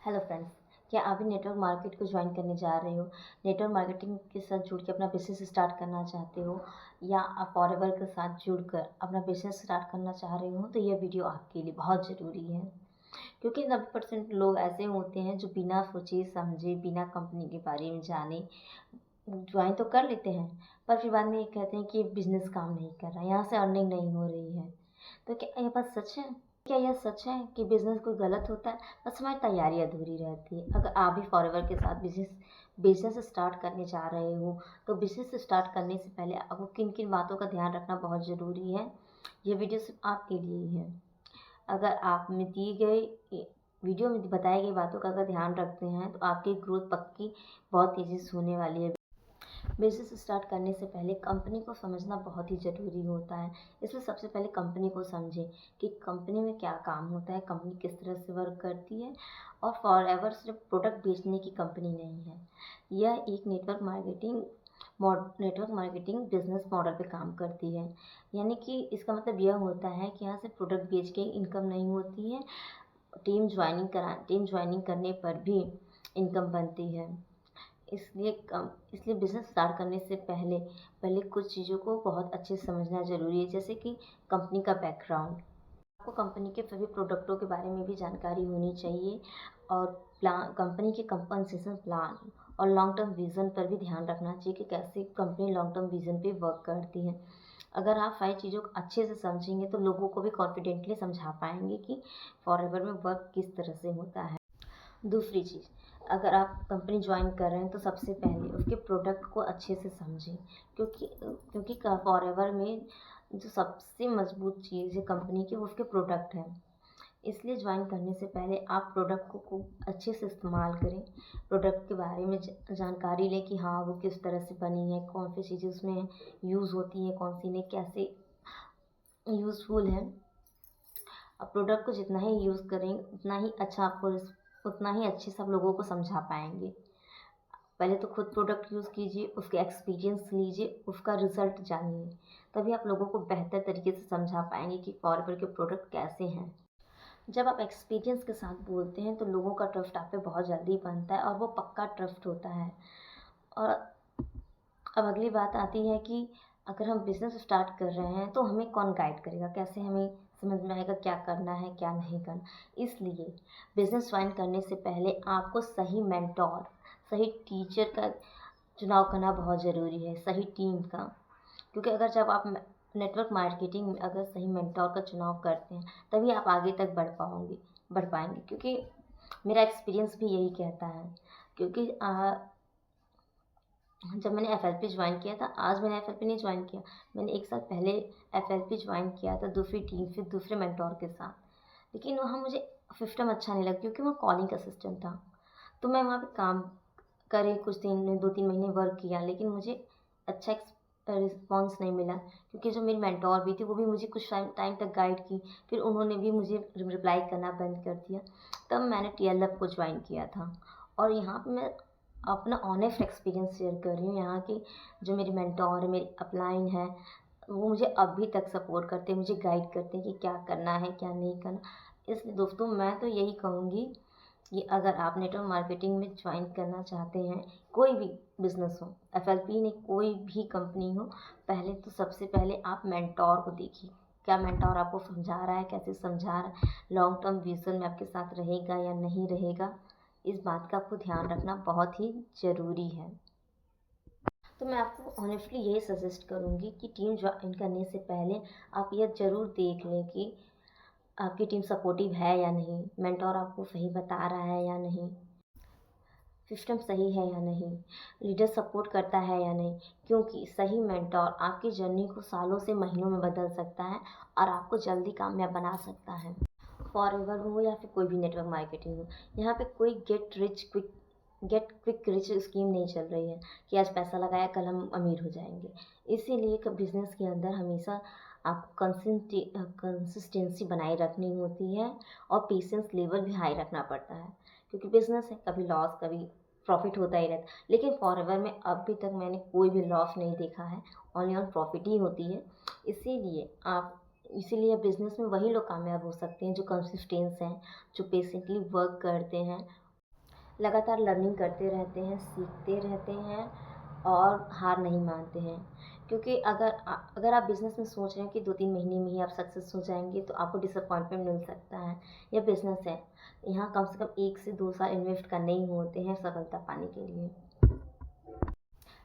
Hello friends, क्या आप भी नेटवर्क मार्केट को ज्वाइन करने जा रहे हो? नेटवर्क मार्केटिंग के साथ जुड़ के अपना बिजनेस स्टार्ट करना चाहते हो या आप फॉरएवर के साथ जुड़कर अपना बिजनेस स्टार्ट करना चाह रहे हो तो यह वीडियो आपके लिए बहुत ज़रूरी है। क्योंकि 90% लोग ऐसे होते हैं जो बिना सोचे समझे, बिना कंपनी के बारे में जाने ज्वाइन तो कर लेते हैं, पर फिर बाद में ये कहते हैं कि बिजनेस काम नहीं कर रहा है, यहाँ से अर्निंग नहीं हो रही है। तो क्या ये बात सच है? क्या यह सच है कि बिज़नेस कोई गलत होता है? बस हमारी तैयारी अधूरी रहती है। अगर आप भी फॉरएवर के साथ बिज़नेस स्टार्ट करने जा रहे हो, तो बिज़नेस स्टार्ट करने से पहले आपको किन-किन बातों का ध्यान रखना बहुत ज़रूरी है। ये वीडियो सिर्फ़ आपके लिए ही है। अगर आप में दी गई वीडियो में बताई गई बातों का अगर ध्यान रखते हैं, तो आपकी ग्रोथ पक्की बहुत तेज़ी से होने वाली है। बिज़नेस स्टार्ट करने से पहले कंपनी को समझना बहुत ही ज़रूरी होता है। इसलिए सबसे पहले कंपनी को समझें कि कंपनी में क्या काम होता है, कंपनी किस तरह से वर्क करती है और फॉरएवर सिर्फ प्रोडक्ट बेचने की कंपनी नहीं है। यह एक नेटवर्क मार्केटिंग बिजनेस मॉडल पे काम करती है। यानी कि इसका मतलब यह होता है कि यहाँ से प्रोडक्ट बेच के इनकम नहीं होती है, टीम ज्वाइनिंग करने पर भी इनकम बनती है। इसलिए बिज़नेस स्टार्ट करने से पहले कुछ चीज़ों को बहुत अच्छे से समझना ज़रूरी है, जैसे कि कंपनी का बैकग्राउंड। आपको कंपनी के सभी प्रोडक्टों के बारे में भी जानकारी होनी चाहिए और कंपनी के कंपनसेशन प्लान और लॉन्ग टर्म विज़न पर भी ध्यान रखना चाहिए कि कैसे कंपनी लॉन्ग टर्म विज़न पे वर्क करती है। अगर आप सारी चीज़ों को अच्छे से समझेंगे तो लोगों को भी कॉन्फिडेंटली समझा पाएंगे कि फॉरएवर में वर्क किस तरह से होता है। दूसरी चीज़, अगर आप कंपनी ज्वाइन कर रहे हैं तो सबसे पहले उसके प्रोडक्ट को अच्छे से समझें, क्योंकि फॉरएवर में जो सबसे मजबूत चीज़ है कंपनी की वो उसके प्रोडक्ट हैं। इसलिए ज्वाइन करने से पहले आप प्रोडक्ट को खूब अच्छे से इस्तेमाल करें। प्रोडक्ट के बारे में जानकारी लें कि हाँ वो किस तरह से बनी है, कौन सी चीज़ें उसमें यूज़ होती हैं, कौन सी नहीं, कैसे यूज़फुल है। आप प्रोडक्ट को जितना ही यूज़ करेंगे उतना ही अच्छे से आप लोगों को समझा पाएंगे। पहले तो खुद प्रोडक्ट यूज़ कीजिए, उसके एक्सपीरियंस लीजिए, उसका रिज़ल्ट जानिए, तभी आप लोगों को बेहतर तरीके से समझा पाएंगे कि फॉरएवर के प्रोडक्ट कैसे हैं। जब आप एक्सपीरियंस के साथ बोलते हैं तो लोगों का ट्रस्ट आप पे बहुत जल्दी बनता है और वो पक्का ट्रस्ट होता है। और अब अगली बात आती है कि अगर हम बिज़नेस स्टार्ट कर रहे हैं तो हमें कौन गाइड करेगा, कैसे हमें समझ में आएगा क्या करना है क्या नहीं करना। इसलिए बिज़नेस ज्वाइन करने से पहले आपको सही मेंटोर, सही टीचर का चुनाव करना बहुत ज़रूरी है, सही टीम का। क्योंकि अगर जब आप नेटवर्क मार्केटिंग में अगर सही मेंटोर का चुनाव करते हैं तभी आप आगे तक बढ़ पाएंगे। क्योंकि मेरा एक्सपीरियंस भी यही कहता है। क्योंकि जब मैंने एफएलपी ज्वाइन किया था, आज मैंने एफएलपी नहीं ज्वाइन किया, मैंने 1 साल पहले एफएलपी ज्वाइन किया था दूसरी टीम से, दूसरे मेंटोर के साथ। लेकिन वहाँ मुझे सिस्टम अच्छा नहीं लगा क्योंकि वो कॉलिंग का सिस्टम था। तो मैं वहाँ पे काम करे कुछ दिन, 2-3 महीने वर्क किया, लेकिन मुझे अच्छा रिस्पॉन्स नहीं मिला। क्योंकि जो मेरी मेंटोर भी थी वो भी मुझे कुछ टाइम तक गाइड की, फिर उन्होंने भी मुझे रिप्लाई करना बंद कर दिया। तब मैंने टीएलएफ को ज्वाइन किया था और यहाँ पे मैं अपना ऑनेस्ट एक्सपीरियंस शेयर कर रही हूँ। यहाँ की जो मेरी मेंटोर है, मेरी अपलाइन है, वो मुझे अभी तक सपोर्ट करते हैं, मुझे गाइड करते हैं कि क्या करना है क्या नहीं करना। इसलिए दोस्तों मैं तो यही कहूँगी कि अगर आप नेटवर्क मार्केटिंग में ज्वाइन करना चाहते हैं, कोई भी बिजनेस हो, एफएलपी नहीं कोई भी कंपनी हो, पहले तो सबसे पहले आप मेंटोर को देखिए। क्या मेंटोर आपको समझा रहा है, कैसे समझा रहा है, लॉन्ग टर्म विजन में आपके साथ रहेगा या नहीं रहेगा, इस बात का आपको ध्यान रखना बहुत ही ज़रूरी है। तो मैं आपको ऑनेस्टली यही सजेस्ट करूँगी कि टीम ज्वाइन करने से पहले आप यह ज़रूर देख लें कि आपकी टीम सपोर्टिव है या नहीं, मेंटोर आपको सही बता रहा है या नहीं, सिस्टम सही है या नहीं, लीडर सपोर्ट करता है या नहीं। क्योंकि सही मेंटोर आपकी जर्नी को सालों से महीनों में बदल सकता है और आपको जल्दी कामयाब बना सकता है। फॉरएवर हो या फिर कोई भी नेटवर्क मार्केटिंग हो, यहाँ पे कोई गेट क्विक रिच स्कीम नहीं चल रही है कि आज पैसा लगाया कल हम अमीर हो जाएंगे। इसीलिए बिजनेस के अंदर हमेशा आपको कंसिस्टेंसी बनाए रखनी होती है और पेशेंस लेवल भी हाई रखना पड़ता है। क्योंकि बिजनेस है, कभी लॉस कभी प्रॉफिट होता ही रहता है। लेकिन फॉरएवर में अभी तक मैंने कोई भी लॉस नहीं देखा है, ओनली ऑन प्रॉफिट ही होती है। इसीलिए बिजनेस में वही लोग कामयाब हो सकते हैं जो कंसिस्टेंस हैं, जो पेशेंटली वर्क करते हैं लगातार लर्निंग करते रहते हैं, सीखते रहते हैं और हार नहीं मानते हैं। क्योंकि अगर आप बिज़नेस में सोच रहे हैं कि 2-3 महीने में ही आप सक्सेस हो जाएँगे, तो आपको डिसअपॉइंटमेंट मिल सकता है। यह बिज़नेस है, यहाँ कम से कम 1 से 2 साल इन्वेस्ट करने ही होते हैं सफलता पाने के लिए।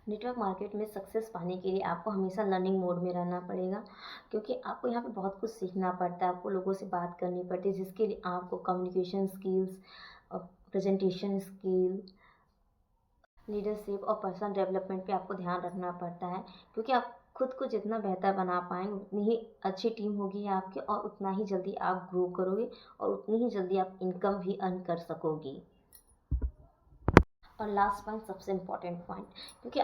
नेटवर्क मार्केट में सक्सेस पाने के लिए आपको हमेशा लर्निंग मोड में रहना पड़ेगा, क्योंकि आपको यहाँ पे बहुत कुछ सीखना पड़ता है, आपको लोगों से बात करनी पड़ती है, जिसके लिए आपको communication skills, presentation skill, leadership और पर्सनल डेवलपमेंट पे आपको ध्यान रखना पड़ता है, क्योंकि आप खुद को जितना बेहतर बना पाएंगे उतनी ही अच्छी टीम होगी आपकी, और उतना ही जल्दी आप ग्रो करोगे और उतनी ही जल्दी आप इनकम भी अर्न कर सकोगी। और लास्ट पॉइंट सबसे इम्पॉर्टेंट पॉइंट, क्योंकि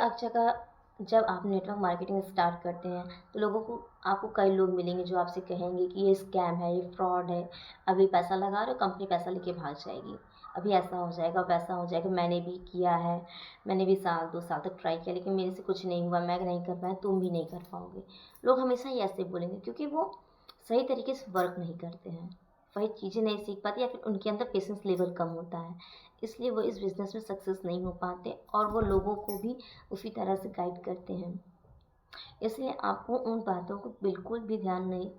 जब आप नेटवर्क मार्केटिंग स्टार्ट करते हैं तो आपको कई लोग मिलेंगे जो आपसे कहेंगे कि ये स्कैम है, ये फ्रॉड है, अभी पैसा लगा रहे हो, कंपनी पैसा लेके भाग जाएगी, अभी ऐसा हो जाएगा, वैसा हो जाएगा, मैंने भी किया है, मैंने भी 1-2 साल तक ट्राई किया लेकिन मेरे से कुछ नहीं हुआ, मैं नहीं कर पाया, तुम भी नहीं कर पाओगे। लोग हमेशा ही ऐसे बोलेंगे, क्योंकि वो सही तरीके से वर्क नहीं करते हैं, वही चीज़ें नहीं सीख पाते, या फिर उनके अंदर पेशेंस लेवल कम होता है, इसलिए वो इस बिज़नेस में सक्सेस नहीं हो पाते और वो लोगों को भी उसी तरह से गाइड करते हैं। इसलिए आपको उन बातों को बिल्कुल भी ध्यान नहीं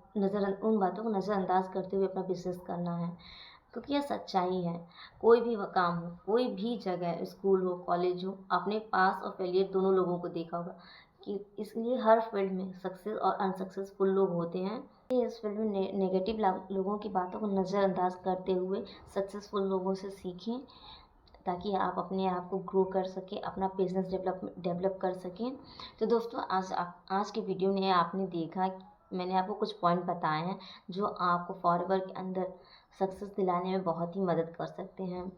उन बातों को नज़रअंदाज करते हुए अपना बिज़नेस करना है, क्योंकि यह सच्चाई है। कोई भी काम हो, कोई भी जगह, स्कूल हो, कॉलेज हो, आपने पास और फेलियर दोनों लोगों को देखा होगा, कि इसलिए हर फील्ड में सक्सेस और अनसक्सेसफुल लोग होते हैं। इस फील्ड में नेगेटिव लोगों की बातों को नज़रअंदाज करते हुए सक्सेसफुल लोगों से सीखें, ताकि आप अपने आप को ग्रो कर सकें, अपना बिजनेस डेवलप कर सकें। तो दोस्तों, आज की वीडियो में आपने देखा, मैंने आपको कुछ पॉइंट बताए हैं जो आपको फॉरएवर के अंदर सक्सेस दिलाने में बहुत ही मदद कर सकते हैं।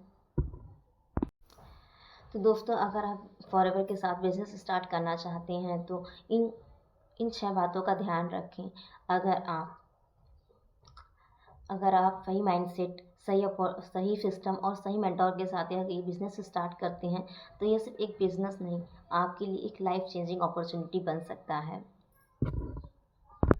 तो दोस्तों, अगर आप फॉरएवर के साथ बिजनेस स्टार्ट करना चाहते हैं तो इन 6 बातों का ध्यान रखें। अगर आप सही माइंडसेट, सही सिस्टम और सही मेंटोर के साथ अगर ये बिज़नेस स्टार्ट करते हैं तो ये सिर्फ एक बिज़नेस नहीं, आपके लिए एक लाइफ चेंजिंग अपॉर्चुनिटी बन सकता है।